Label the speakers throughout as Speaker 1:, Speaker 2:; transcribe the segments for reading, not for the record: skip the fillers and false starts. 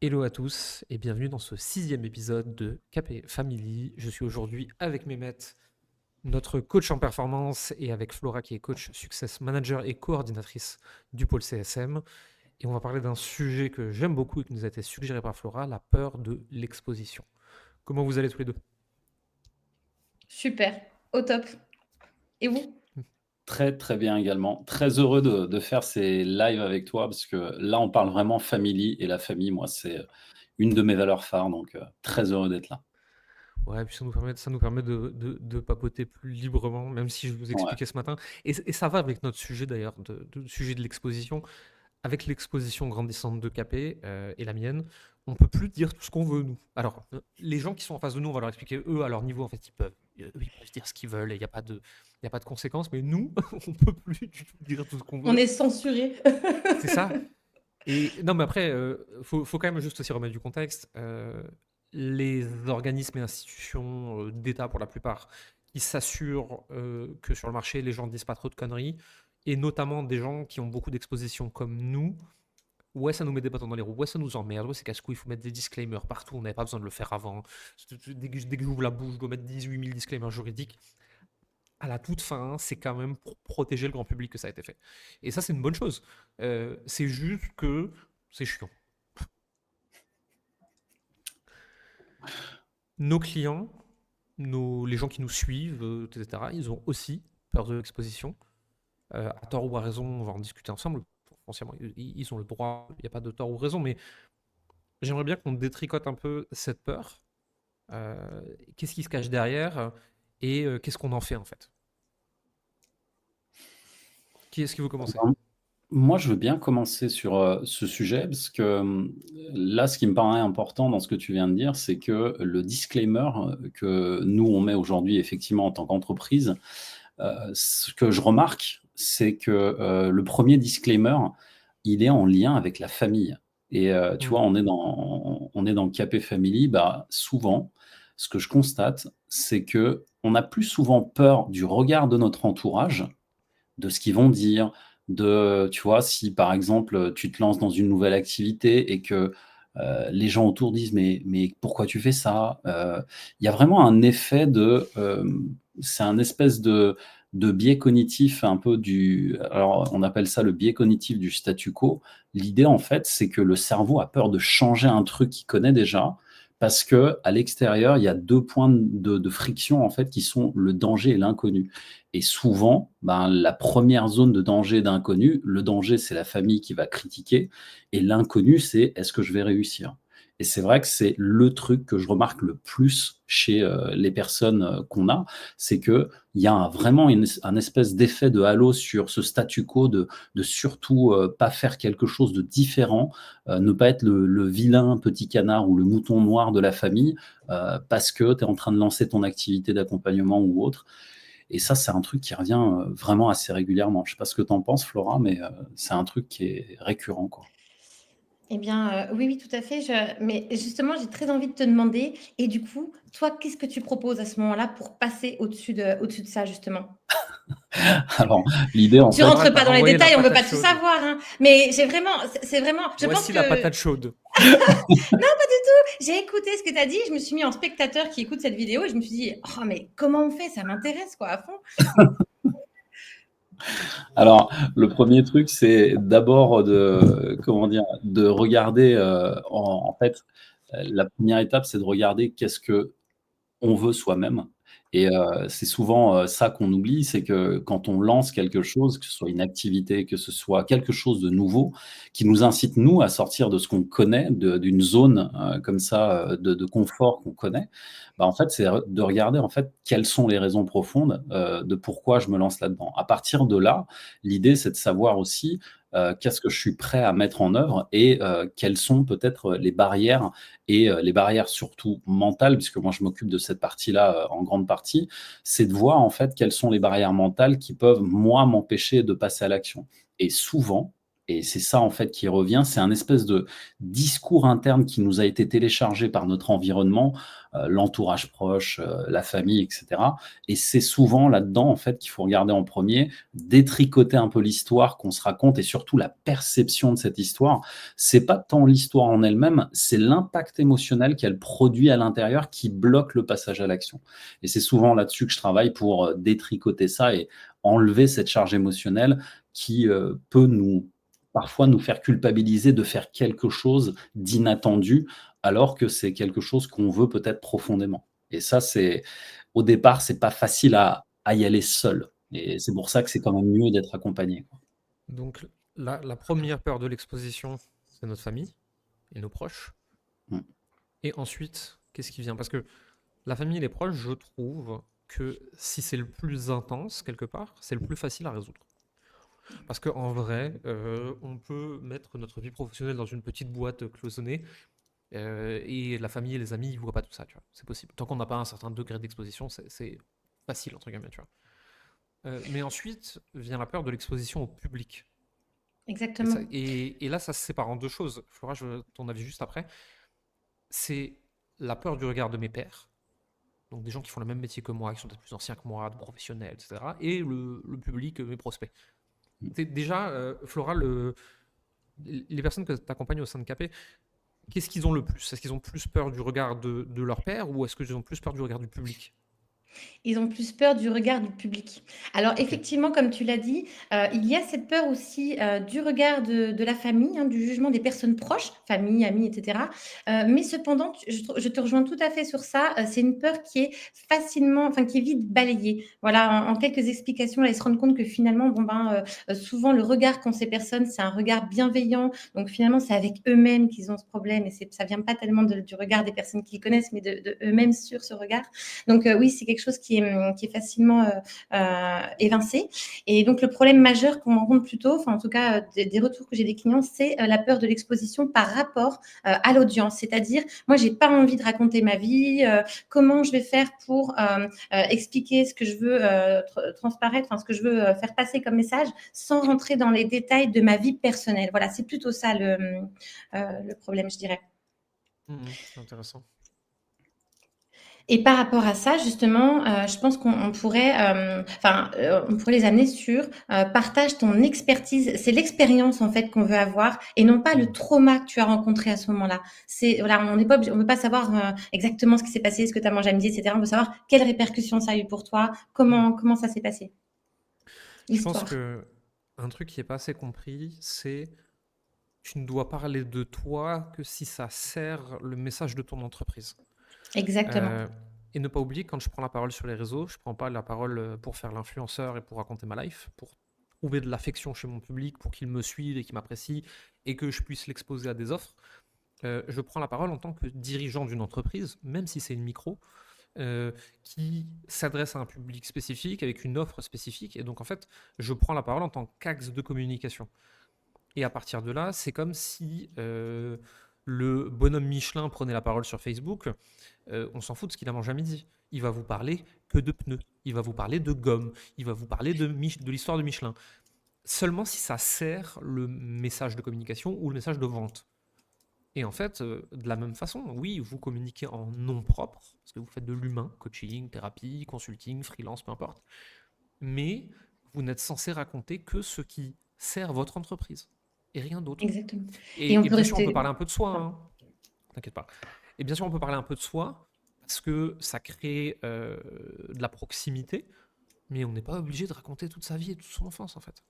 Speaker 1: Hello à tous et bienvenue dans ce 6e épisode de KP Family. Je suis aujourd'hui avec Mehmet, notre coach en performance, et avec Flora qui est coach Success Manager et coordinatrice du pôle CSM. Et on va parler d'un sujet que j'aime beaucoup et qui nous a été suggéré par Flora, la peur de l'exposition. Comment vous allez tous les deux?
Speaker 2: Super, au top. Et vous?
Speaker 3: Très, très bien également. Très heureux de faire ces lives avec toi parce que là, on parle vraiment family et la famille, moi, c'est une de mes valeurs phares, donc très heureux d'être là.
Speaker 1: Ouais, puis ça nous permet de papoter plus librement, même si je vous
Speaker 3: Ouais,
Speaker 1: expliquais ce matin. Et ça va avec notre sujet d'ailleurs, sujet de l'exposition. Avec l'exposition grandissante de KP et la mienne, on peut plus dire tout ce qu'on veut, nous. Alors, les gens qui sont en face de nous, on va leur expliquer, eux, à leur niveau, en fait, ils peuvent dire ce qu'ils veulent et il n'y a pas de conséquences, mais nous, on peut plus du tout dire tout ce qu'on
Speaker 2: On
Speaker 1: veut.
Speaker 2: est censuré.
Speaker 1: C'est ça. Et non, mais après, faut quand même juste aussi remettre du contexte. Les organismes et institutions d'État, pour la plupart, qui s'assurent que sur le marché, les gens ne disent pas trop de conneries, et notamment des gens qui ont beaucoup d'expositions comme nous. Ouais, ça nous met des bâtons dans les roues. Ouais, ça nous emmerde. Ouais, c'est casse-couille. Il faut mettre des disclaimers partout. On n'avait pas besoin de le faire avant. Dès que j'ouvre la bouche, je dois mettre 18 000 disclaimers juridiques. À la toute fin, c'est quand même pour protéger le grand public que ça a été fait. Et ça, c'est une bonne chose. C'est juste que c'est chiant. Nos clients, les gens qui nous suivent, etc., ils ont aussi peur de l'exposition. À tort ou à raison, on va en discuter ensemble. Foncièrement, ils ont le droit. Il n'y a pas de tort ou raison, mais j'aimerais bien qu'on détricote un peu cette peur. Qu'est-ce qui se cache derrière et qu'est-ce qu'on en fait en fait. Qui est-ce qui veut commencer?
Speaker 3: Ben, moi, je veux bien commencer sur ce sujet parce que là, ce qui me paraît important dans ce que tu viens de dire, c'est que le disclaimer que nous, on met aujourd'hui, effectivement, en tant qu'entreprise, ce que je remarque, c'est que le premier disclaimer, il est en lien avec la famille. Et tu vois,
Speaker 1: Hmm.
Speaker 3: on est dans le KP Family, bah, souvent, ce que je constate, c'est que on a plus souvent peur du regard de notre entourage, de ce qu'ils vont dire, de, tu vois, si par exemple, tu te lances dans une nouvelle activité et que les gens autour disent mais pourquoi tu fais ça? Il y a vraiment un effet de, c'est un espèce de biais cognitif un peu du, alors on appelle ça le biais cognitif du statu quo. L'idée en fait, c'est que le cerveau a peur de changer un truc qu'il connaît déjà parce que à l'extérieur, il y a 2 points de friction en fait qui sont le danger et l'inconnu. Et souvent, ben, la première zone de danger d'inconnu, le danger, c'est la famille qui va critiquer et l'inconnu, c'est: «Est-ce que je vais réussir?» Et c'est vrai que c'est le truc que je remarque le plus chez, les personnes, qu'on a, c'est qu'il y a vraiment un espèce d'effet de halo sur ce statu quo de surtout, pas faire quelque chose de différent, ne pas être le vilain petit canard ou le mouton noir de la famille, parce que tu es en train de lancer ton activité d'accompagnement ou autre. Et ça, c'est un truc qui revient, vraiment assez régulièrement. Je sais pas ce que tu en penses, Flora, mais c'est un truc qui est récurrent, quoi.
Speaker 2: Eh bien, oui, oui, tout à fait. Mais justement, j'ai très envie de te demander, et du coup, toi, qu'est-ce que tu proposes à ce moment-là pour passer au-dessus de ça, justement?
Speaker 3: Alors, l'idée, en
Speaker 2: Tu
Speaker 3: fait,
Speaker 1: Flora, elle
Speaker 2: rentres
Speaker 1: t'a
Speaker 2: pas dans les
Speaker 1: renvoyé la
Speaker 2: détails, on veut
Speaker 1: patate
Speaker 2: pas tout
Speaker 1: chaude.
Speaker 2: savoir, hein. Mais j'ai vraiment, c'est vraiment, je pense
Speaker 1: Voici la
Speaker 2: que
Speaker 1: patate chaude.
Speaker 2: non, pas du tout. J'ai écouté ce que tu as dit. Je me suis mis en spectateur qui écoute cette vidéo et je me suis dit, oh, mais comment on fait? Ça m'intéresse, quoi, à fond.
Speaker 3: alors, le premier truc, c'est d'abord de, comment dire? De regarder, en fait, la première étape, c'est de regarder qu'est-ce qu'on veut soi-même. Et c'est souvent, ça qu'on oublie, c'est que quand on lance quelque chose, que ce soit une activité, que ce soit quelque chose de nouveau, qui nous incite nous à sortir de ce qu'on connaît, d'une zone, comme ça, de confort qu'on connaît, bah, en fait, c'est de regarder, en fait, quelles sont les raisons profondes, de pourquoi je me lance là-dedans. À partir de là, l'idée, c'est de savoir aussi, qu'est-ce que je suis prêt à mettre en œuvre et quelles sont peut-être les barrières et les barrières surtout mentales, puisque moi je m'occupe de cette partie-là en grande partie, c'est de voir en fait quelles sont les barrières mentales qui peuvent moi m'empêcher de passer à l'action. Et souvent, Et c'est ça, en fait, qui revient. C'est un espèce de discours interne qui nous a été téléchargé par notre environnement, l'entourage proche, la famille, et cetera. Et c'est souvent là-dedans, en fait, qu'il faut regarder en premier, détricoter un peu l'histoire qu'on se raconte et surtout la perception de cette histoire. C'est pas tant l'histoire en elle-même, c'est l'impact émotionnel qu'elle produit à l'intérieur qui bloque le passage à l'action. Et c'est souvent là-dessus que je travaille pour, détricoter ça et enlever cette charge émotionnelle qui, peut parfois nous faire culpabiliser de faire quelque chose d'inattendu, alors que c'est quelque chose qu'on veut peut-être profondément. Et ça, au départ, c'est pas facile à y aller seul. Et c'est pour ça que c'est quand même mieux d'être accompagné, quoi.
Speaker 1: Donc, la première peur de l'exposition, c'est notre famille et nos proches.
Speaker 3: Mmh.
Speaker 1: Et ensuite, qu'est-ce qui vient? Parce que la famille et les proches, je trouve que si c'est le plus intense, quelque part, c'est le plus facile à résoudre. Parce qu'en vrai, on peut mettre notre vie professionnelle dans une petite boîte cloisonnée, et la famille et les amis, ils voient pas tout ça, tu vois. C'est possible. Tant qu'on n'a pas un certain degré d'exposition, c'est facile, entre guillemets, tu vois. Mais ensuite vient la peur de l'exposition au public.
Speaker 2: Exactement.
Speaker 1: Et là, ça se sépare en deux choses. Flora, je veux ton avis juste après. C'est la peur du regard de mes pairs, donc des gens qui font le même métier que moi, qui sont peut-être plus anciens que moi, de professionnels, etc. Et le public, mes prospects.
Speaker 3: Mmh.
Speaker 1: Déjà, Flora, les personnes que tu accompagnes au sein de KP, qu'est-ce qu'ils ont le plus? Est-ce qu'ils ont plus peur du regard de leur père ou est-ce qu'ils ont plus peur du regard du public?
Speaker 2: Ils ont plus peur du regard du public. Alors
Speaker 1: Ok.
Speaker 2: effectivement, comme tu l'as dit, il y a cette peur aussi, du regard de la famille, hein, du jugement des personnes proches, famille, amis et cetera. Mais cependant, je te rejoins tout à fait sur ça, c'est une peur qui est qui est vite balayée. Voilà, en quelques explications, là, ils se rendent compte que finalement, bon ben, souvent le regard qu'ont ces personnes, c'est un regard bienveillant. Donc finalement, c'est avec eux-mêmes qu'ils ont ce problème et ça vient pas tellement du regard des personnes qu'ils connaissent, mais de eux-mêmes sur ce regard. Donc oui, c'est quelque chose qui est facilement évincé. Et donc le problème majeur qu'on rencontre plutôt, enfin en tout cas des retours que j'ai des clients, c'est la peur de l'exposition par rapport à l'audience. C'est-à-dire, moi, j'ai pas envie de raconter ma vie. Comment je vais faire pour expliquer ce que je veux transparaître, enfin ce que je veux faire passer comme message, sans rentrer dans les détails de ma vie personnelle. Voilà, c'est plutôt ça le problème, je dirais.
Speaker 1: C'est intéressant.
Speaker 2: Et par rapport à ça, justement, je pense qu'on pourrait, on pourrait les amener sur, partage ton expertise. C'est l'expérience, en fait, qu'on veut avoir et non pas le trauma que tu as rencontré à ce moment-là. Voilà, on n'est pas obligé, on veut pas savoir, exactement ce qui s'est passé, ce que tu as mangé à midi et cetera. On veut savoir quelles répercussions ça a eu pour toi, comment ça s'est passé?
Speaker 1: Je pense
Speaker 2: L'histoire.
Speaker 1: que un truc qui est pas assez compris, c'est tu ne dois parler de toi que si ça sert le message de ton entreprise.
Speaker 2: Exactement.
Speaker 1: Et ne pas oublier, quand je prends la parole sur les réseaux, je ne prends pas la parole pour faire l'influenceur et pour raconter ma life, pour trouver de l'affection chez mon public, pour qu'il me suive et qu'il m'apprécie et que je puisse l'exposer à des offres. Je prends la parole en tant que dirigeant d'une entreprise, même si c'est une micro, qui s'adresse à un public spécifique, avec une offre spécifique. Et donc, en fait, je prends la parole en tant qu'axe de communication. Et à partir de là, c'est comme si le bonhomme Michelin prenait la parole sur Facebook. On s'en fout de ce qu'il a mangé à midi. Il va vous parler que de pneus. Il va vous parler de gomme. Il va vous parler de l'histoire de Michelin. Seulement si ça sert le message de communication ou le message de vente. Et en fait, de la même façon, oui, vous communiquez en nom propre, parce que vous faites de l'humain, coaching, thérapie, consulting, freelance, peu importe. Mais vous n'êtes censé raconter que ce qui sert votre entreprise et rien d'autre.
Speaker 2: Exactement. Et on
Speaker 1: Et
Speaker 2: peut
Speaker 1: bien sûr, on peut
Speaker 2: rester.
Speaker 1: parler un peu de soi, hein. T'inquiète pas. Et bien sûr, on peut parler un peu de soi, parce que ça crée de la proximité, mais on n'est pas obligé de raconter toute sa vie et toute son enfance, en fait.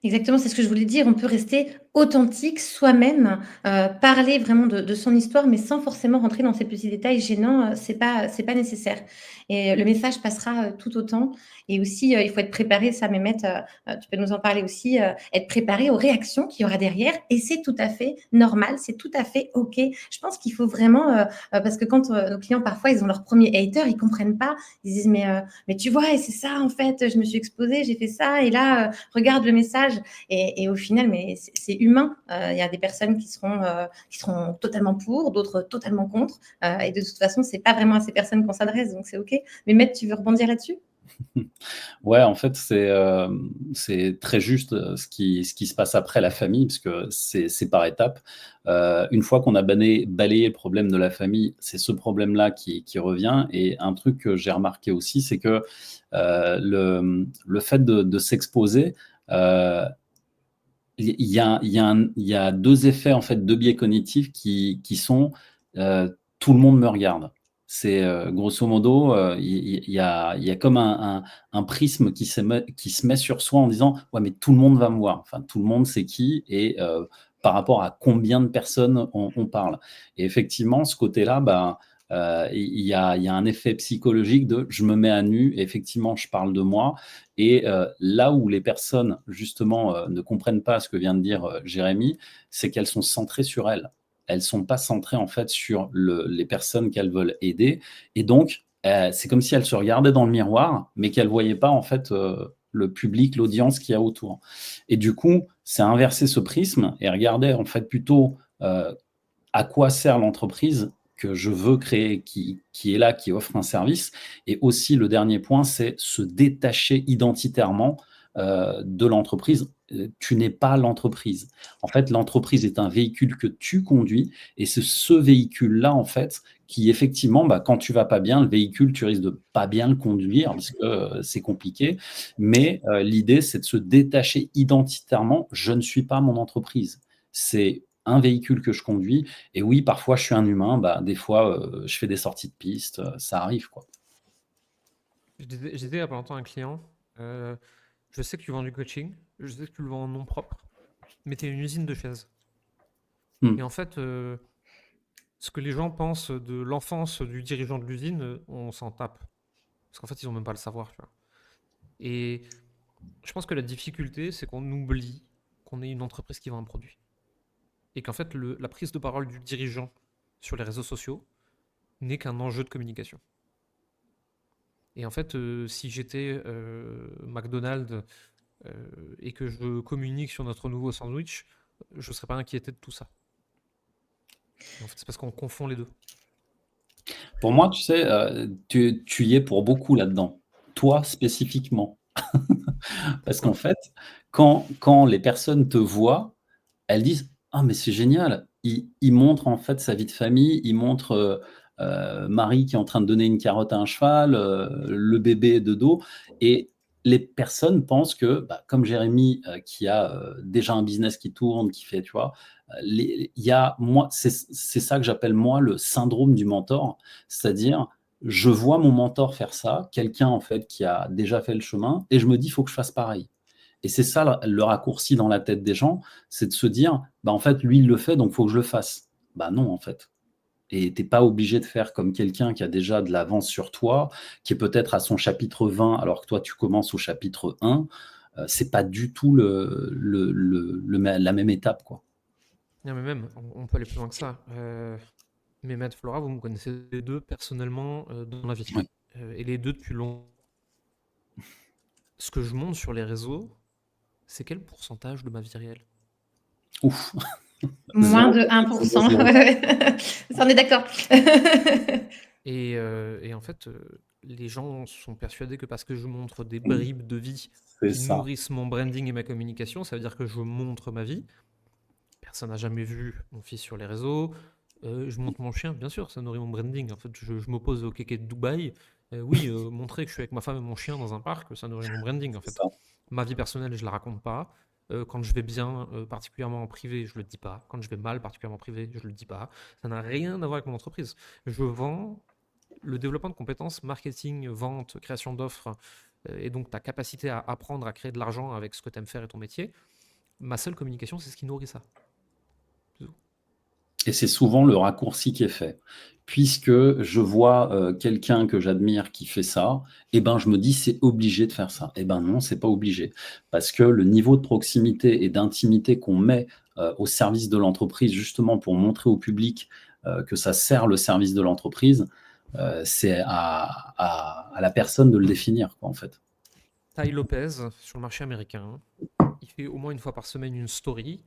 Speaker 2: Exactement, c'est ce que je voulais dire. On peut rester authentique, soi-même, parler vraiment de son histoire, mais sans forcément rentrer dans ces petits détails gênants, c'est pas nécessaire et le message passera, tout autant et aussi, il faut être préparé, ça Mehmet, tu peux nous en parler aussi, être préparé aux réactions qu'il y aura derrière et c'est tout à fait normal, c'est tout à fait OK. Je pense qu'il faut vraiment, parce que quand, nos clients parfois ils ont leur premier hater, ils comprennent pas. Ils disent: mais tu vois et c'est ça en fait, je me suis exposée, j'ai fait ça et là, regarde le message et au final, mais c'est humain. Il y a des personnes qui seront totalement pour, d'autres totalement contre. Et de toute façon, c'est pas vraiment à ces personnes qu'on s'adresse, donc c'est OK. Mais Maître, tu veux rebondir là-dessus?
Speaker 3: Ouais, en fait, c'est très juste ce qui se passe après la famille, parce que c'est par étapes. Une fois qu'on a balayé le problème de la famille, c'est ce problème-là qui revient. Et un truc que j'ai remarqué aussi, c'est que le fait de s'exposer, euh, il y a deux effets, en fait, deux biais cognitifs qui sont tout le monde me regarde. C'est grosso modo, il y a comme un prisme qui se met sur soi en disant ouais, mais tout le monde va me voir. Enfin, tout le monde, c'est qui et par rapport à combien de personnes on parle. Et effectivement, ce côté-là, bah, il y a un effet psychologique de je me mets à nu, et effectivement, je parle de moi. Et là où les personnes, justement, ne comprennent pas ce que vient de dire Jérémy, c'est qu'elles sont centrées sur elles. Elles sont pas centrées, en fait, sur les personnes qu'elles veulent aider. Et donc, c'est comme si elles se regardaient dans le miroir, mais qu'elles voyaient pas, en fait, le public, l'audience qu'il y a autour. Et du coup, c'est inverser ce prisme et regarder, en fait, plutôt à quoi sert l'entreprise que je veux créer, qui est là, qui offre un service. Et aussi, le dernier point, c'est se détacher identitairement de l'entreprise. Tu n'es pas l'entreprise. En fait, l'entreprise est un véhicule que tu conduis, et c'est ce véhicule-là, en fait, qui effectivement, bah, quand tu vas pas bien, le véhicule, tu risques de pas bien le conduire parce que c'est compliqué. Mais l'idée, c'est de se détacher identitairement. Je ne suis pas mon entreprise. C'est un véhicule que je conduis. Et oui, parfois, je suis un humain. Bah, des fois, je fais des sorties de piste. Ça arrive, quoi.
Speaker 1: Je disais il y a pas longtemps à un client, euh, je sais que tu vends du coaching, je sais que tu le vends en nom propre, mais tu es une usine de chaises.
Speaker 3: Hmm.
Speaker 1: Et en fait, ce que les gens pensent de l'enfance du dirigeant de l'usine, on s'en tape. Parce qu'en fait, ils n'ont même pas le savoir, tu vois. Et je pense que la difficulté, c'est qu'on oublie qu'on est une entreprise qui vend un produit. Et qu'en fait, la prise de parole du dirigeant sur les réseaux sociaux n'est qu'un enjeu de communication. Et en fait, si j'étais McDonald's et que je communique sur notre nouveau sandwich, je ne serais pas inquiété de tout ça. Et en fait, c'est parce qu'on confond les deux.
Speaker 3: Pour moi, tu sais, tu y es pour beaucoup là-dedans. Toi, spécifiquement. Parce qu'en
Speaker 1: Pourquoi?
Speaker 3: fait, quand les personnes te voient, elles disent: «Ah, mais c'est génial!» Il montre, en fait, sa vie de famille, il montre, Marie qui est en train de donner une carotte à un cheval, le bébé de dos. Et les personnes pensent que, bah, comme Jérémy, qui a, déjà un business qui tourne, qui fait, tu vois? Il y a moi, c'est ça que j'appelle, moi, le syndrome du mentor. C'est-à-dire, je vois mon mentor faire ça, quelqu'un, en fait, qui a déjà fait le chemin, et je me dis: «Il faut que je fasse pareil». Et c'est ça le raccourci dans la tête des gens, c'est de se dire: «Bah, en fait, lui, il le fait, donc il faut que je le fasse». Bah non, en fait. Et tu es pas obligé de faire comme quelqu'un qui a déjà de l'avance sur toi, qui est peut-être à son chapitre 20 alors que toi, tu commences au chapitre 1. C'est pas du tout la même étape, quoi.
Speaker 1: Non, mais même, on peut aller plus loin que ça. Mehmet Flora, vous me connaissez les deux personnellement dans la vie.
Speaker 3: Ouais.
Speaker 1: Et les deux depuis longtemps. Ce que je montre sur les réseaux, c'est quel pourcentage de ma vie réelle?
Speaker 3: Ouf,
Speaker 2: Moins de 1%.
Speaker 3: 0,0.
Speaker 2: Ouais, ouais. Ça, on est d'accord.
Speaker 1: Et en fait, les gens sont persuadés que parce que je montre des bribes de vie
Speaker 3: C'est
Speaker 1: qui
Speaker 3: ça.
Speaker 1: nourrissent mon branding et ma communication, ça veut dire que je montre ma vie. Personne n'a jamais vu mon fils sur les réseaux. Je montre mon chien, bien sûr, ça nourrit mon branding. En fait, je m'oppose au kéké de Dubaï. Oui, montrer que je suis avec ma femme et mon chien dans un parc, ça nourrit mon branding, en
Speaker 3: C'est
Speaker 1: fait.
Speaker 3: ça.
Speaker 1: Ma vie personnelle, je la raconte pas. Quand je vais bien, particulièrement en privé, je le dis pas. Quand je vais mal, particulièrement en privé, je le dis pas. Ça n'a rien à voir avec mon entreprise. Je vends le développement de compétences, marketing, vente, création d'offres, et donc ta capacité à apprendre à créer de l'argent avec ce que tu aimes faire et ton métier. Ma seule communication, c'est ce qui nourrit ça.
Speaker 3: Et c'est souvent le raccourci qui est fait. Puisque je vois quelqu'un que j'admire qui fait ça, et ben je me dis c'est obligé de faire ça. Et ben non, c'est pas obligé. Parce que le niveau de proximité et d'intimité qu'on met au service de l'entreprise, justement pour montrer au public que ça sert le service de l'entreprise, c'est à la personne de le définir, quoi, en fait.
Speaker 1: Tai Lopez, sur le marché américain, il fait au moins une fois par semaine une story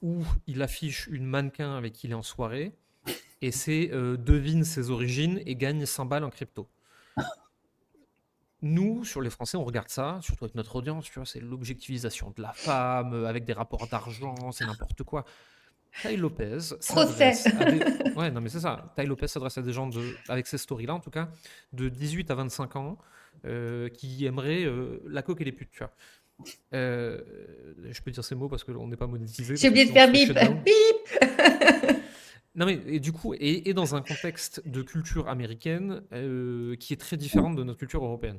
Speaker 1: où il affiche une mannequin avec qui il est en soirée et c'est devine ses origines et gagne 100 balles en crypto. nous, sur les Français, on regarde ça, surtout avec notre audience, tu vois, c'est l'objectivisation de la femme, avec des rapports d'argent, c'est n'importe quoi. Tai Lopez
Speaker 2: Procès.
Speaker 1: s'adresse à des... Ouais, non mais c'est ça. Tai Lopez s'adresse à des gens, avec ces stories-là en tout cas, de 18 à 25 ans, qui aimeraient la coke et les putes, tu vois. Je peux dire ces mots parce qu'on n'est pas monétisé.
Speaker 2: J'ai
Speaker 1: parce que
Speaker 2: oublié de
Speaker 1: sinon on
Speaker 2: faire
Speaker 1: se fait
Speaker 2: bip.
Speaker 1: shutdown.
Speaker 2: Bip.
Speaker 1: Non mais et du coup, et dans un contexte de culture américaine qui est très différente de notre culture européenne.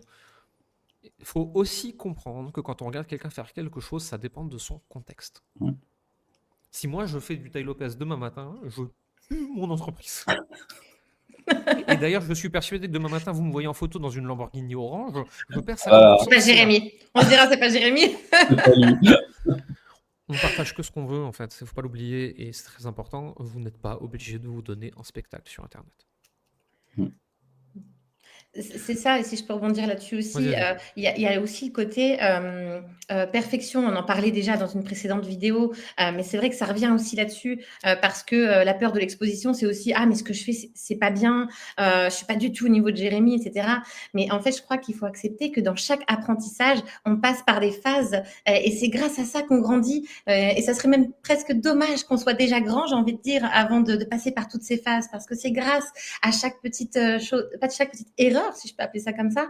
Speaker 1: Il faut aussi comprendre que quand on regarde quelqu'un faire quelque chose, ça dépend de son contexte.
Speaker 3: Mm.
Speaker 1: Si moi je fais du Tai Lopez demain matin, je tue mon entreprise. Et d'ailleurs, je suis persuadé que demain matin, vous me voyez en photo dans une Lamborghini orange, je perds 50%
Speaker 2: C'est pas
Speaker 1: de CA.
Speaker 2: Jérémy. On se dira, c'est pas Jérémy.
Speaker 3: C'est pas lui.
Speaker 1: On partage que ce qu'on veut en fait, il ne faut pas l'oublier et c'est très important. Vous n'êtes pas obligé de vous donner en spectacle sur Internet.
Speaker 2: C'est ça, et si je peux rebondir là-dessus aussi,
Speaker 1: Vas-y.
Speaker 2: il y a aussi le côté perfection. On en parlait déjà dans une précédente vidéo, mais c'est vrai que ça revient aussi là-dessus parce que la peur de l'exposition, c'est aussi ah mais ce que je fais c'est pas bien, je suis pas du tout au niveau de Jérémy, etc. Mais en fait, je crois qu'il faut accepter que dans chaque apprentissage, on passe par des phases et c'est grâce à ça qu'on grandit. Et ça serait même presque dommage qu'on soit déjà grand, j'ai envie de dire, avant de passer par toutes ces phases, parce que c'est grâce à chaque petite chose, pas chaque petite erreur, si je peux appeler ça comme ça,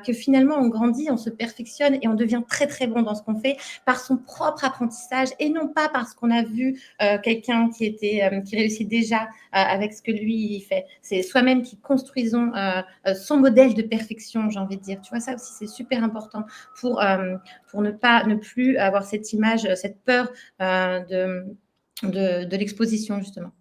Speaker 2: que finalement on grandit, on se perfectionne et on devient très très bon dans ce qu'on fait par son propre apprentissage et non pas parce qu'on a vu quelqu'un qui réussit déjà avec ce que lui il fait. C'est soi-même qui construisons son modèle de perfection, j'ai envie de dire. Tu vois, ça aussi c'est super important pour ne plus avoir cette image, cette peur de l'exposition justement.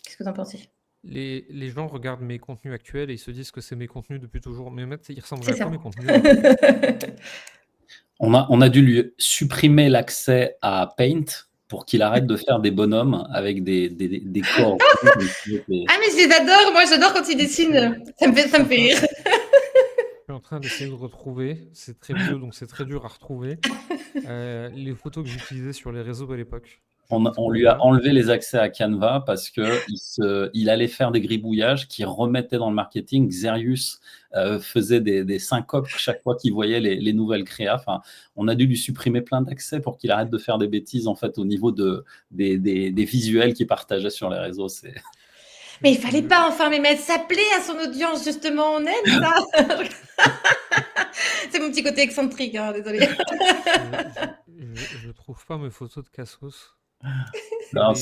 Speaker 2: Qu'est-ce que vous en pensez ?
Speaker 1: Les gens regardent mes contenus actuels et ils se disent que c'est mes contenus depuis toujours. Mais Matt, ils ressemblent
Speaker 2: C'est
Speaker 1: à
Speaker 2: ça.
Speaker 1: quoi mes contenus là
Speaker 3: On a dû lui supprimer l'accès à Paint pour qu'il arrête de faire des bonhommes avec des corps.
Speaker 2: Ah mais je les adore, moi j'adore quand ils dessinent, ça me fait rire.
Speaker 1: Je suis en train d'essayer de retrouver, c'est très vieux donc c'est très dur à retrouver, les photos que j'utilisais sur les réseaux à l'époque.
Speaker 3: On lui a enlevé les accès à Canva parce qu'il allait faire des gribouillages qui remettaient dans le marketing. Xerius faisait des syncopes chaque fois qu'il voyait les nouvelles créas. Enfin, on a dû lui supprimer plein d'accès pour qu'il arrête de faire des bêtises en fait, au niveau des visuels qu'il partageait sur les réseaux.
Speaker 2: Mais il fallait pas enfermer, mais ça plaît à son audience justement, on aime ça. C'est mon petit côté excentrique, hein, désolé.
Speaker 1: Je trouve pas mes photos de Cassos.
Speaker 3: Non,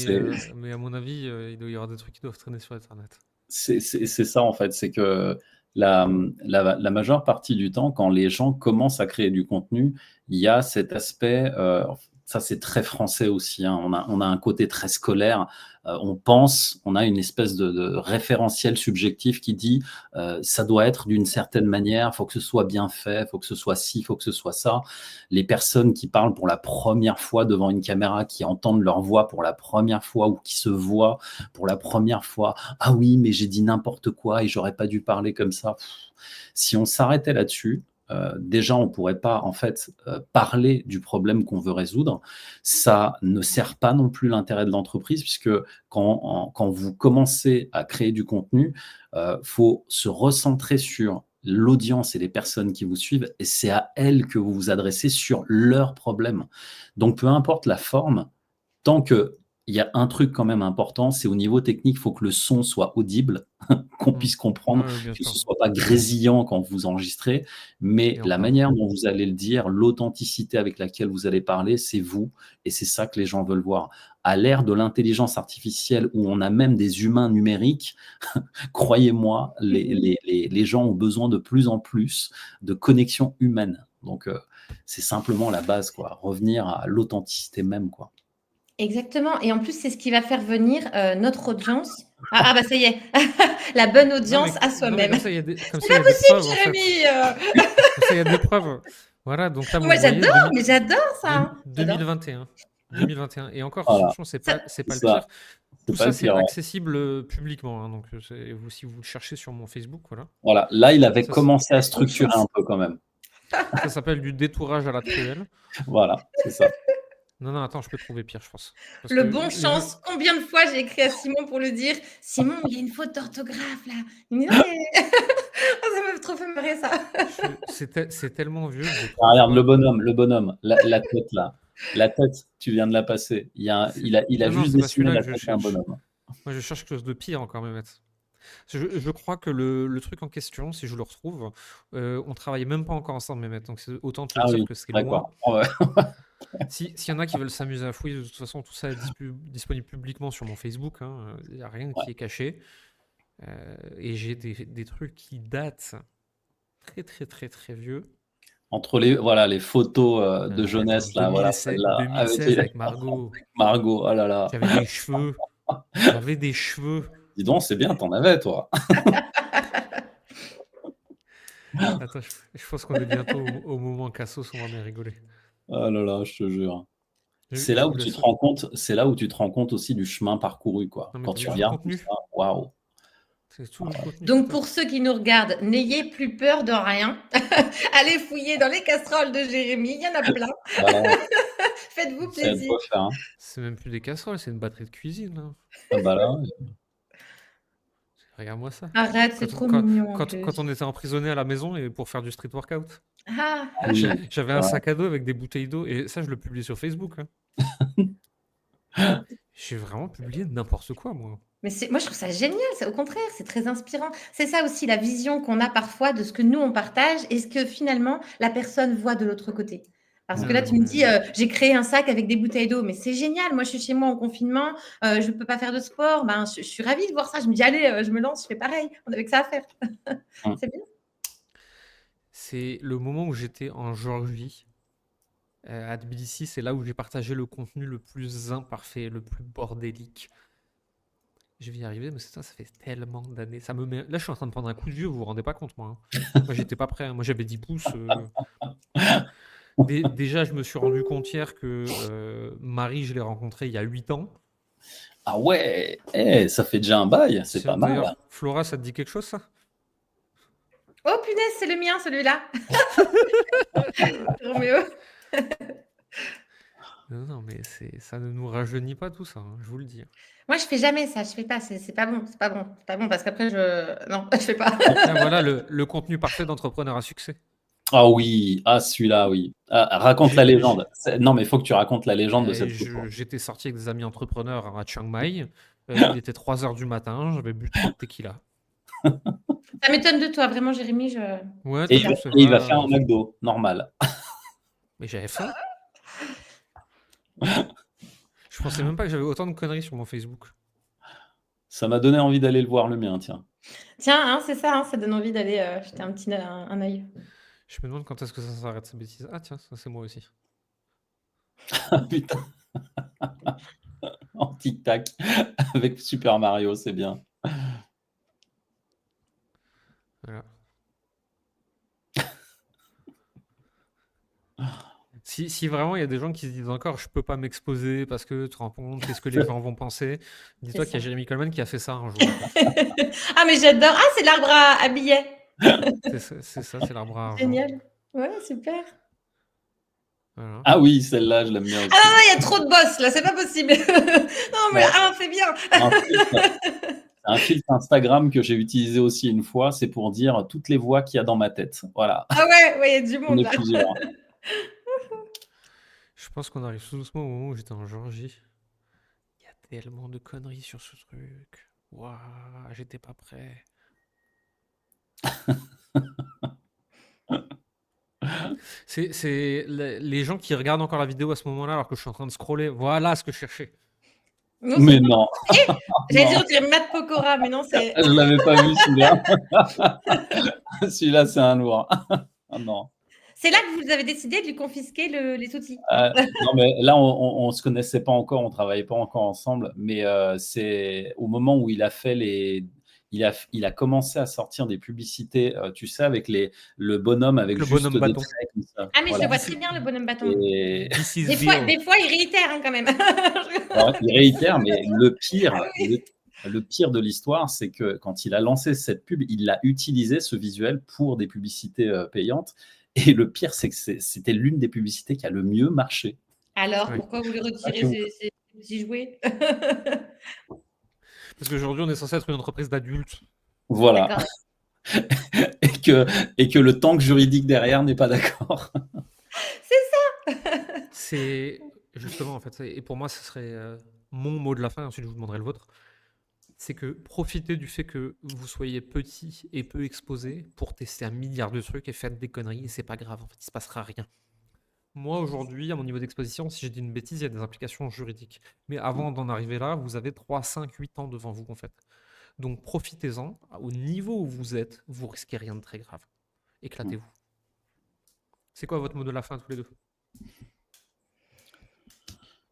Speaker 1: mais à mon avis, il doit y avoir des trucs qui doivent traîner sur Internet.
Speaker 3: C'est ça en fait, c'est que la majeure partie du temps, quand les gens commencent à créer du contenu, il y a cet aspect, ça c'est très français aussi, hein, on a un côté très scolaire, on a une espèce de référentiel subjectif qui dit ça doit être d'une certaine manière, il faut que ce soit bien fait, il faut que ce soit ci, il faut que ce soit ça. Les personnes qui parlent pour la première fois devant une caméra, qui entendent leur voix pour la première fois ou qui se voient pour la première fois, ah oui, mais j'ai dit n'importe quoi et j'aurais pas dû parler comme ça. Si on s'arrêtait là-dessus, déjà on pourrait pas en fait parler du problème qu'on veut résoudre. Ça ne sert pas non plus l'intérêt de l'entreprise, puisque quand vous commencez à créer du contenu, faut se recentrer sur l'audience et les personnes qui vous suivent, et c'est à elles que vous vous adressez sur leurs problèmes. Donc peu importe la forme, tant que il y a un truc quand même important, c'est au niveau technique, il faut que le son soit audible, qu'on puisse comprendre,
Speaker 1: Ouais, bien
Speaker 3: que
Speaker 1: sûr.
Speaker 3: ce soit pas grésillant quand vous enregistrez, mais
Speaker 1: Et
Speaker 3: la
Speaker 1: encore.
Speaker 3: manière dont vous allez le dire, l'authenticité avec laquelle vous allez parler, c'est vous, et c'est ça que les gens veulent voir. À l'ère de l'intelligence artificielle, où on a même des humains numériques, croyez-moi, les gens ont besoin de plus en plus de connexion humaine. Donc, c'est simplement la base, quoi. Revenir à l'authenticité même, quoi.
Speaker 2: Exactement, et en plus c'est ce qui va faire venir notre audience. Ah bah ça y est, la bonne audience à
Speaker 1: Non, mais
Speaker 2: soi-même.
Speaker 1: comme ça, il y a des, comme
Speaker 2: C'est
Speaker 1: ça, il y
Speaker 2: pas
Speaker 1: a des
Speaker 2: possible,
Speaker 1: preuves, en fait.
Speaker 2: Jérémy.
Speaker 1: Comme ça, il y a des preuves. Voilà, donc là, vous
Speaker 2: Moi
Speaker 1: voyez,
Speaker 2: j'adore, mais j'adore ça. J'adore.
Speaker 1: 2021. 2021. Et encore,
Speaker 3: Voilà,
Speaker 1: franchement, c'est pas le
Speaker 3: ça,
Speaker 1: pire.
Speaker 3: c'est
Speaker 1: Tout
Speaker 3: pas
Speaker 1: ça,
Speaker 3: le
Speaker 1: c'est
Speaker 3: pire, ouais.
Speaker 1: accessible publiquement, hein, donc si vous le cherchez sur mon Facebook, voilà.
Speaker 3: Voilà, là, il avait
Speaker 1: Ça,
Speaker 3: commencé à structurer un peu quand même.
Speaker 1: ça s'appelle du détourage à la truelle.
Speaker 3: Voilà, c'est ça.
Speaker 1: Non, non, attends, je peux trouver pire, je pense. Parce
Speaker 2: Le
Speaker 1: que
Speaker 2: bon
Speaker 1: les gens.
Speaker 2: chance, combien de fois j'ai écrit à Simon pour lui dire: «Simon, il y a une faute d'orthographe là». Il me dit: «Non mais» oh ça m'a trop fait marrer ça.
Speaker 1: C'est tellement vieux que j'ai
Speaker 3: Ah,
Speaker 1: trop
Speaker 3: regarde
Speaker 1: foi.
Speaker 3: le bonhomme, la tête là. La tête, tu viens de la passer. Il a
Speaker 1: Non, non,
Speaker 3: juste
Speaker 1: c'est pas
Speaker 3: dessiné
Speaker 1: celui-là
Speaker 3: la
Speaker 1: que je
Speaker 3: tête d'un
Speaker 1: cherche.
Speaker 3: bonhomme.
Speaker 1: Moi, je cherche quelque chose de pire encore, Mehmet. Je crois que le truc en question, si je le retrouve, on travaille même pas encore ensemble, Mehmet. Donc, c'est autant te
Speaker 3: Ah
Speaker 1: dire
Speaker 3: oui,
Speaker 1: que c'est loin.
Speaker 3: d'accord. Oh, ouais.
Speaker 1: S'il y en a qui veulent s'amuser à fouiller, de toute façon, tout ça est disponible publiquement sur mon Facebook. Il n'y a rien
Speaker 3: Ouais.
Speaker 1: qui est caché. Et j'ai des trucs qui datent très, très, très, très vieux.
Speaker 3: Entre les photos de
Speaker 1: Attends,
Speaker 3: jeunesse, là, voilà,
Speaker 1: 2016,
Speaker 3: celle-là, avec
Speaker 1: 2016 avec Margot.
Speaker 3: Margot, oh là là.
Speaker 1: J'avais des cheveux. J'avais des cheveux.
Speaker 3: Dis donc, c'est bien, t'en avais, toi.
Speaker 1: Attends, je pense qu'on est bientôt au moment Cassos, on va bien rigoler.
Speaker 3: Oh là là, je te jure.
Speaker 1: Je,
Speaker 3: C'est
Speaker 1: je
Speaker 3: là
Speaker 1: vous
Speaker 3: où tu
Speaker 1: laisse.
Speaker 3: te rends compte, c'est là où tu te rends compte aussi du chemin parcouru, quoi.
Speaker 1: Non, mais
Speaker 3: Quand
Speaker 1: t'as vu
Speaker 3: tu
Speaker 1: tout le
Speaker 3: regardes tout ça,
Speaker 1: contenu?
Speaker 3: waouh.
Speaker 1: C'est tout le contenu que
Speaker 2: Donc
Speaker 1: t'as.
Speaker 2: pour ceux qui nous regardent, n'ayez plus peur de rien. Allez fouiller dans les casseroles de Jérémy, il y en a plein.
Speaker 3: Voilà,
Speaker 2: Faites-vous
Speaker 3: il y a de
Speaker 2: plaisir.
Speaker 3: quoi faire, hein.
Speaker 1: C'est même plus des casseroles, c'est une batterie de cuisine, là.
Speaker 3: Ah bah là,
Speaker 1: Regarde-moi ça.
Speaker 2: Arrête, c'est
Speaker 1: Quand,
Speaker 2: trop
Speaker 1: quand,
Speaker 2: mignon en
Speaker 1: quand on
Speaker 2: plus.
Speaker 1: était emprisonné à la maison et pour faire du street workout,
Speaker 2: Ah,
Speaker 3: ah oui,
Speaker 1: j'avais
Speaker 3: c'est
Speaker 1: un
Speaker 3: vrai.
Speaker 1: sac à dos avec des bouteilles d'eau et ça, je le publie sur Facebook. J'ai vraiment publié n'importe quoi, moi.
Speaker 2: mais moi je trouve ça génial, au contraire, c'est très inspirant. C'est ça aussi la vision qu'on a parfois de ce que nous on partage et ce que finalement la personne voit de l'autre côté. Parce que
Speaker 1: Ah
Speaker 2: là,
Speaker 1: non,
Speaker 2: tu me
Speaker 1: mais
Speaker 2: dis, j'ai créé un sac avec des bouteilles d'eau, mais c'est génial. Moi, je suis chez moi en confinement, je ne peux pas faire de sport. Ben, je suis ravie de voir ça. Je me dis, allez, je me lance, je fais pareil. On avait que ça à faire.
Speaker 3: Hum.
Speaker 2: C'est bien.
Speaker 1: c'est le moment où j'étais en Géorgie, à Tbilissi, c'est là où j'ai partagé le contenu le plus imparfait, le plus bordélique. Je vais y arriver, mais ça fait tellement d'années. Là, je suis en train de prendre un coup de vieux, vous vous rendez pas compte, moi. Moi, j'étais pas prêt. Moi, j'avais 10 pouces. Déjà, je me suis rendu compte hier que Marie, je l'ai rencontrée il y a 8 ans.
Speaker 3: Ah ouais, ça fait déjà un bail, c'est pas mal.
Speaker 1: D'ailleurs, Flora, ça te dit quelque chose, ça?
Speaker 2: Oh punaise, c'est le mien, celui-là. Roméo.
Speaker 1: Non, mais ça ne nous rajeunit pas tout ça, je vous le dis.
Speaker 2: Moi, je fais jamais ça. Je fais pas. C'est pas bon. C'est pas bon. C'est pas bon parce qu'après, non, je fais pas.
Speaker 1: Tiens, voilà le contenu parfait d'entrepreneur à succès.
Speaker 3: Ah oui, celui-là, oui. Ah, raconte la légende. Non, mais il faut que tu racontes la légende de cette photo.
Speaker 1: J'étais sorti avec des amis entrepreneurs à Chiang Mai. Il était 3 heures du matin, j'avais bu 3 tequila.
Speaker 2: Ça m'étonne de toi, vraiment, Jérémy.
Speaker 1: Ouais,
Speaker 3: Et
Speaker 1: t'as vu, ça
Speaker 3: il va
Speaker 1: va.
Speaker 3: faire un McDo, normal.
Speaker 1: Mais j'avais faim. Je pensais même pas que j'avais autant de conneries sur mon Facebook.
Speaker 3: Ça m'a donné envie d'aller le voir, le mien, tiens.
Speaker 2: Tiens, hein, c'est ça, hein, ça donne envie d'aller jeter un œil.
Speaker 1: Je me demande quand est-ce que ça s'arrête, ces bêtises. Ah tiens, ça c'est moi aussi.
Speaker 3: Putain. En tic-tac avec Super Mario, c'est bien.
Speaker 1: Voilà. Si vraiment il y a des gens qui se disent encore je peux pas m'exposer parce que tu te rends compte, qu'est-ce que les gens vont penser, dis-toi qu'il y a Jérémy Coleman qui a fait ça un jour.
Speaker 2: Ah, mais j'adore. Ah, c'est l'arbre à billets.
Speaker 1: C'est ça, c'est l'arbre à argent.
Speaker 2: Génial. Ouais, super.
Speaker 1: Voilà.
Speaker 3: Ah oui, celle-là, je l'aime bien aussi.
Speaker 2: Ah non, il y a trop de boss là, c'est pas possible. Non, mais c'est bien.
Speaker 3: C'est un filtre Instagram que j'ai utilisé aussi une fois, c'est pour dire toutes les voix qu'il y a dans ma tête. Voilà.
Speaker 2: Ah ouais, il y a du
Speaker 3: On
Speaker 2: monde
Speaker 3: est
Speaker 2: là.
Speaker 3: plusieurs.
Speaker 1: Je pense qu'on arrive tout doucement au moment où j'étais en Géorgie. Il y a tellement de conneries sur ce truc. Waouh, j'étais pas prêt. C'est les gens qui regardent encore la vidéo à ce moment-là alors que je suis en train de scroller. Voilà ce que je cherchais.
Speaker 2: Non,
Speaker 3: Mais non.
Speaker 2: j'allais dire, on dirait Matt Pokora, mais non, c'est.
Speaker 3: Je l'avais pas vu celui-là. Celui-là, c'est un lourd. Oh non.
Speaker 2: C'est là que vous avez décidé de lui confisquer les outils.
Speaker 3: Non, mais là, on se connaissait pas encore, on travaillait pas encore ensemble, mais c'est au moment où il a fait il a commencé à sortir des publicités, tu sais, avec le bonhomme avec
Speaker 1: Le
Speaker 3: juste
Speaker 1: bonhomme
Speaker 3: des
Speaker 1: bâton.
Speaker 3: traits comme ça.
Speaker 2: Ah, mais je
Speaker 3: Voilà.
Speaker 2: le vois très bien, le bonhomme bâton.
Speaker 3: Et
Speaker 2: Des fois, il réitère hein, quand même.
Speaker 3: alors, il réitère, mais le pire de l'histoire, c'est que quand il a lancé cette pub, il a utilisé ce visuel pour des publicités payantes. Et le pire, c'est que c'était l'une des publicités qui a le mieux marché.
Speaker 2: Alors,
Speaker 1: Oui.
Speaker 2: pourquoi vous lui
Speaker 3: Ah,
Speaker 2: retirez
Speaker 3: que vous-
Speaker 2: ses petits jouets?
Speaker 1: Parce qu'aujourd'hui, on est censé être une entreprise d'adultes.
Speaker 3: Voilà.
Speaker 2: D'accord.
Speaker 3: Et que, et que le tank juridique derrière n'est pas d'accord.
Speaker 2: C'est ça!
Speaker 1: C'est justement, en fait, et pour moi, ce serait mon mot de la fin, ensuite je vous demanderai le vôtre. C'est que profitez du fait que vous soyez petit et peu exposé pour tester un milliard de trucs et faites des conneries et c'est pas grave, en fait, il se passera rien. Moi, aujourd'hui, à mon niveau d'exposition, si je dis une bêtise, il y a des implications juridiques. Mais avant d'en arriver là, vous avez 3, 5, 8 ans devant vous, en fait. Donc profitez-en. Au niveau où vous êtes, vous risquez rien de très grave. Éclatez-vous. C'est quoi votre mot de la fin, tous les deux?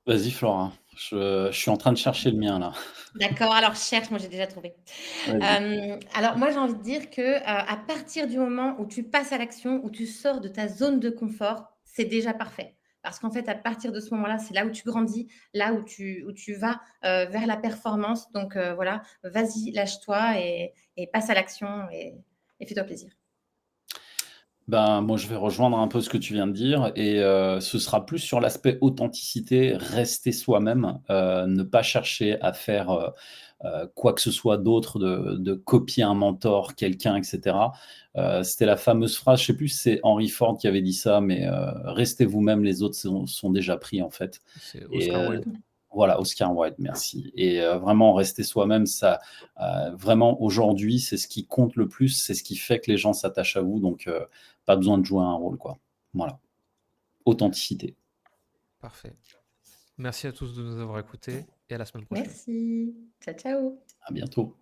Speaker 3: Vas-y, Flora. Je suis en train de chercher le mien, là.
Speaker 2: D'accord, alors cherche, moi j'ai déjà trouvé.
Speaker 3: Vas-y.
Speaker 2: Alors moi j'ai envie de dire que, à partir du moment où tu passes à l'action, où tu sors de ta zone de confort, c'est déjà parfait. Parce qu'en fait, à partir de ce moment-là, c'est là où tu grandis, là où tu vas, vers la performance. Donc, voilà, vas-y, lâche-toi et passe à l'action et fais-toi plaisir.
Speaker 3: Ben, moi, je vais rejoindre un peu ce que tu viens de dire et ce sera plus sur l'aspect authenticité, rester soi-même, ne pas chercher à faire, quoi que ce soit d'autre, de copier un mentor, quelqu'un, et cetera. C'était la fameuse phrase, je sais plus si c'est Henry Ford qui avait dit ça, mais «Restez vous-même, les autres sont déjà pris», en fait.
Speaker 1: C'est
Speaker 3: Et
Speaker 1: Oscar Wilde.
Speaker 3: voilà, Oscar Wilde, merci. Et vraiment rester soi-même, ça, vraiment aujourd'hui, c'est ce qui compte le plus, c'est ce qui fait que les gens s'attachent à vous, donc pas besoin de jouer un rôle, quoi. Voilà, authenticité.
Speaker 1: Parfait. Merci à tous de nous avoir écoutés et à la semaine prochaine.
Speaker 2: Merci. Ciao, ciao.
Speaker 3: À bientôt.